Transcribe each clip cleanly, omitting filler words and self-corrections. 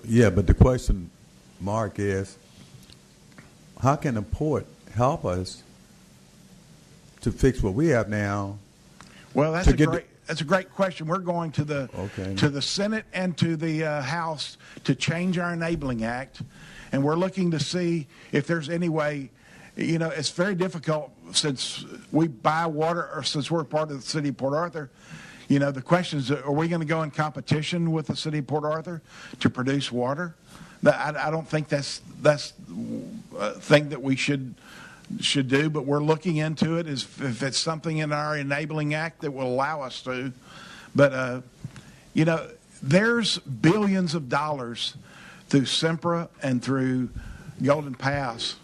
Yeah, but the question, Mark, is how can the port help us to fix what we have now? Well, that's a great question. We're going to the Senate and to the House to change our Enabling Act, and we're looking to see if there's any way. It's very difficult since we buy water, or since we're part of the city of Port Arthur. The question is, are we going to go in competition with the city of Port Arthur to produce water? I don't think that's a thing that we should do, but we're looking into it as if it's something in our Enabling Act that will allow us to. But, there's billions of dollars through Sempra and through Golden Pass.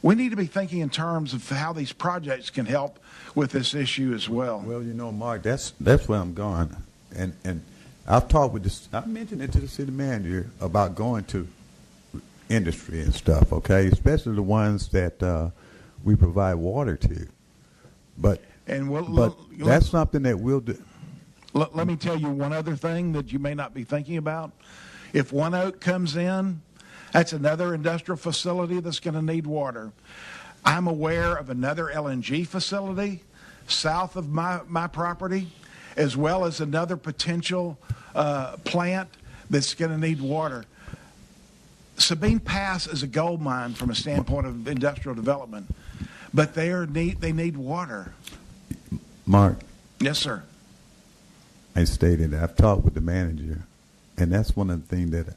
We need to be thinking in terms of how these projects can help with this issue as well. Well, Mark, that's where I'm going. And I've talked with this, I mentioned it to the city manager about going to industry and stuff, okay, especially the ones that we provide water to. But that's something that we'll do. Let me tell you one other thing that you may not be thinking about. If One Oak comes in, that's another industrial facility that's going to need water. I'm aware of another LNG facility south of my property, as well as another potential plant that's going to need water. Sabine Pass is a gold mine from a standpoint of industrial development, but they need water. Mark. Yes, sir. I stated I've talked with the manager, and that's one of the things that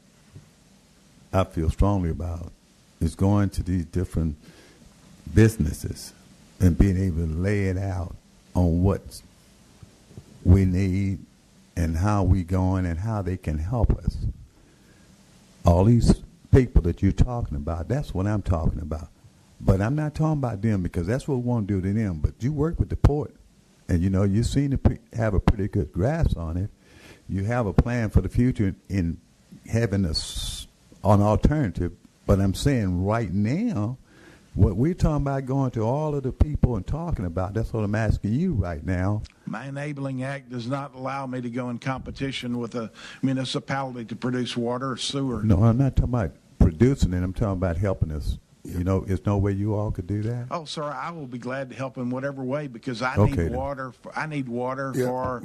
I feel strongly about is going to these different businesses and being able to lay it out on what we need and how we going and how they can help us. All these people that you're talking about, that's what I'm talking about. But I'm not talking about them because that's what we want to do to them. But you work with the port, and you seem to have a pretty good grasp on it. You have a plan for the future in having an alternative. But I'm saying right now, what we're talking about going to all of the people and talking about, that's what I'm asking you right now. My Enabling Act does not allow me to go in competition with a municipality to produce water or sewer. No, I'm not talking about producing it. I'm talking about helping us. There's no way you all could do that? Oh, sir, I will be glad to help in whatever way because I need water. I need water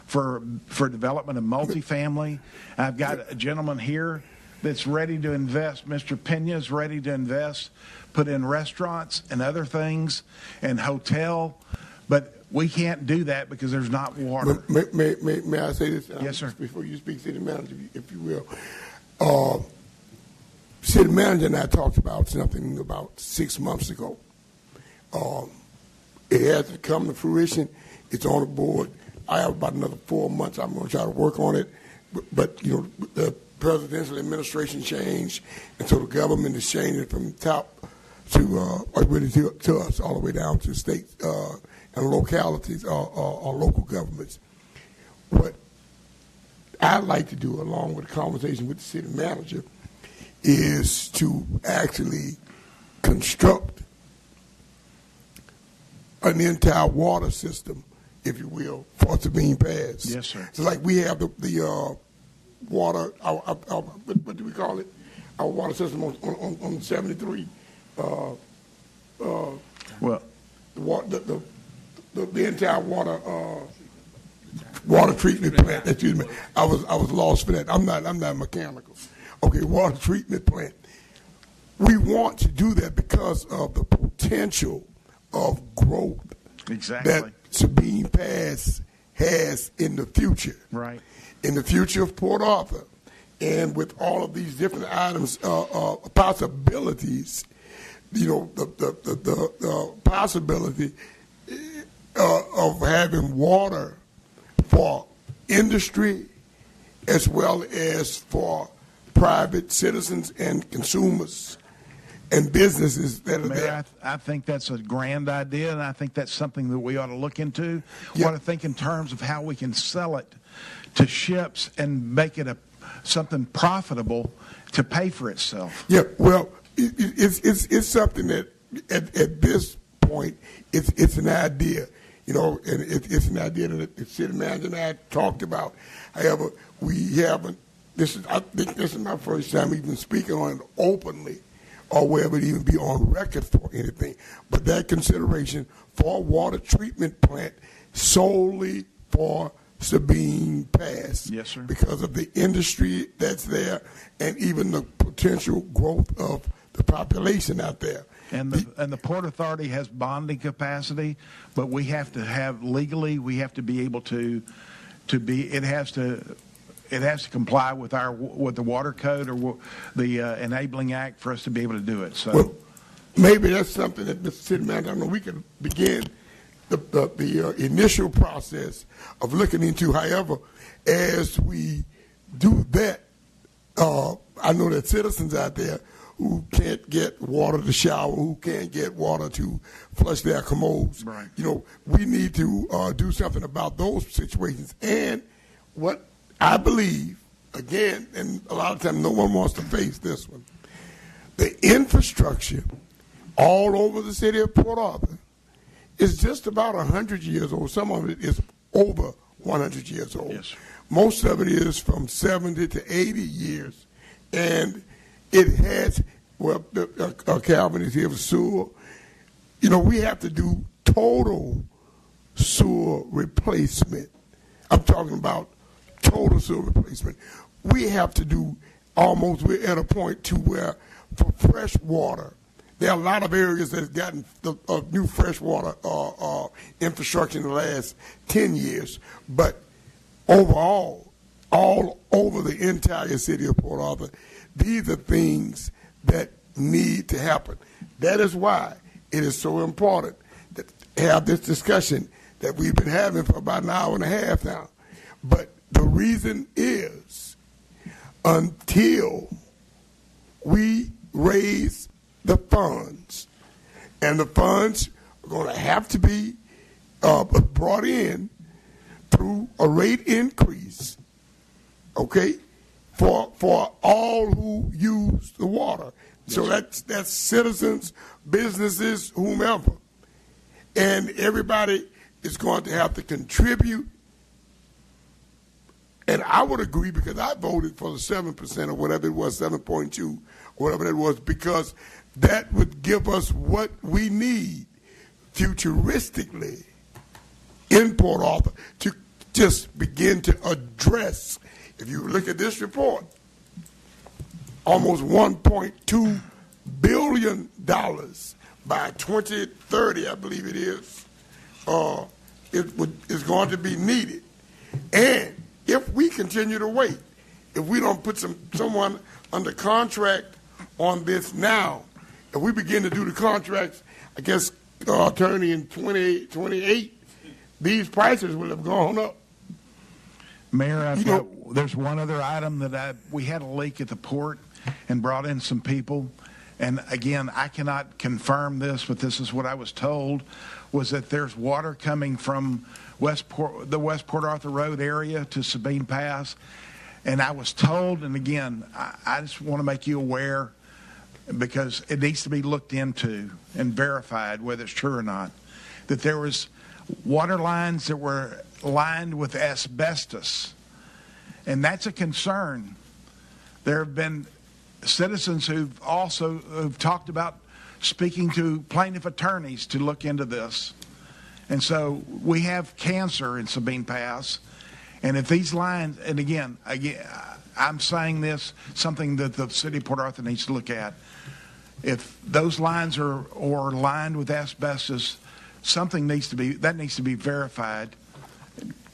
for development of multifamily. I've got a gentleman here that's ready to invest. Mr. Pena is ready to invest, put in restaurants and other things and hotel, but we can't do that because there's not water. May I say this? Yes, sir. Before you speak, city manager, if you will. City manager and I talked about something about 6 months ago. It hasn't come to fruition. It's on the board. I have about another 4 months. I'm going to try to work on it. But the presidential administration changed, and so the government is changing from top to really to us, all the way down to states and localities or local governments. What I'd like to do, along with a conversation with the city manager, is to actually construct an entire water system, if you will, for Sabine Pass. Yes, sir. So like we have the water, what do we call it? Our water system on 73. Well, the entire water treatment plant. Excuse me, I was lost for that. I'm not mechanical. Okay, water treatment plant. We want to do that because of the potential of growth that Sabine Pass has in the future. Right. In the future of Port Arthur, and with all of these different items, possibilities, the possibility of having water for industry as well as for private citizens and consumers and businesses that are there. I think that's a grand idea, and I think that's something that we ought to look into. We ought to think in terms of how we can sell it to ships and make it something profitable to pay for itself. Yeah, well, it's something that at this point it's an idea, and it's an idea that the city manager and I talked about. However, we haven't I think this is my first time even speaking on it openly, or where it would even be on record for anything. But that consideration for a water treatment plant solely for Sabine Pass. Yes, sir. Because of the industry that's there and even the potential growth of the population out there. And the Port Authority has bonding capacity, but we have to have legally, we have to be able to be, it has to comply with the water code or the enabling act for us to be able to do it. So well, maybe that's something that Mr. City Manager, I know we can begin the initial process of looking into. However, as we do that, I know that citizens out there who can't get water to shower, who can't get water to flush their commodes. Right. We need to do something about those situations. And what I believe, again, and a lot of times no one wants to face this one, the infrastructure all over the city of Port Arthur is just about 100 years old. Some of it is over 100 years old. Yes. Most of it is from 70 to 80 years. And it has, Calvin is here for sewer. We have to do total sewer replacement. I'm talking about total sewer replacement. We have to do we're at a point to where for fresh water, there are a lot of areas that have gotten new fresh water infrastructure in the last 10 years. But overall, all over the entire city of Port Arthur, these are things that need to happen. That is why it is so important to have this discussion that we've been having for about an hour and a half now. But the reason is until we raise the funds, and the funds are going to have to be brought in through a rate increase, okay, for all who use the water. Yes. So that's citizens, businesses, whomever. And everybody is going to have to contribute. And I would agree, because I voted for the 7% or whatever it was, 7.2, whatever it was, because that would give us what we need futuristically in Port Arthur to just begin to address. If you look at this report, almost $1.2 billion by 2030, I believe it is going to be needed. And if we continue to wait, if we don't put someone under contract on this now, if we begin to do the contracts, I guess, turning in 28, these prices will have gone up. Mayor, there's one other item that we had a leak at the port and brought in some people. And again, I cannot confirm this, but this is what I was told, was that there's water coming from the West Port Arthur Road area to Sabine Pass. And I was told, and again, I just want to make you aware, because it needs to be looked into and verified whether it's true or not, that there was water lines that were lined with asbestos. And that's a concern. There have been citizens who've talked about speaking to plaintiff attorneys to look into this. And so we have cancer in Sabine Pass. And if these lines, and again, I'm saying this, something that the city of Port Arthur needs to look at. If those lines are lined with asbestos, something needs to be verified,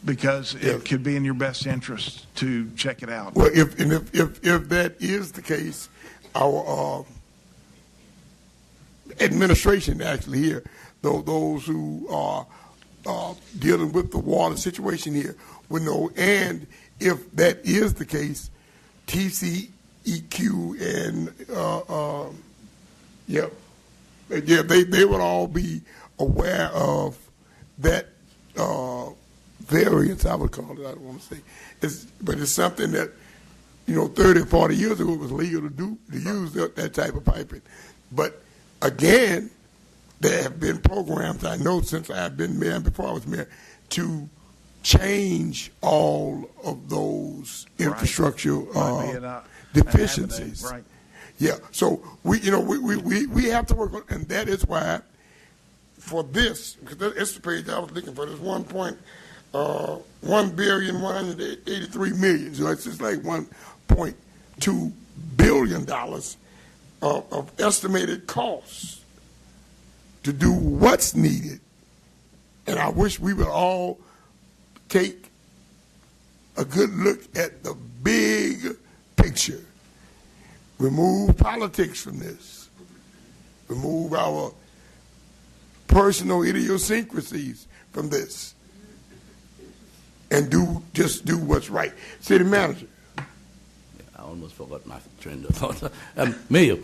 because it could be in your best interest to check it out. Well, if that is the case, our administration actually here, those who are dealing with the water situation here, will know. And if that is the case, TCEQ and they would all be aware of that variance, I would call it. I don't want to say, but it's something that 30 or 40 years ago it was legal to use that type of piping. But again, there have been programs, I know since I've been mayor and before I was mayor, to change all of those infrastructure deficiencies. Right. Yeah. So we have to work on, and that is why for this, because it's the page I was looking for. There's $1,183,000,000. So it's just like $1.2 billion of estimated costs to do what's needed. And I wish we would all take a good look at the big picture. Remove politics from this. Remove our personal idiosyncrasies from this. And just do what's right. City manager. I almost forgot my train of thought. Mayor,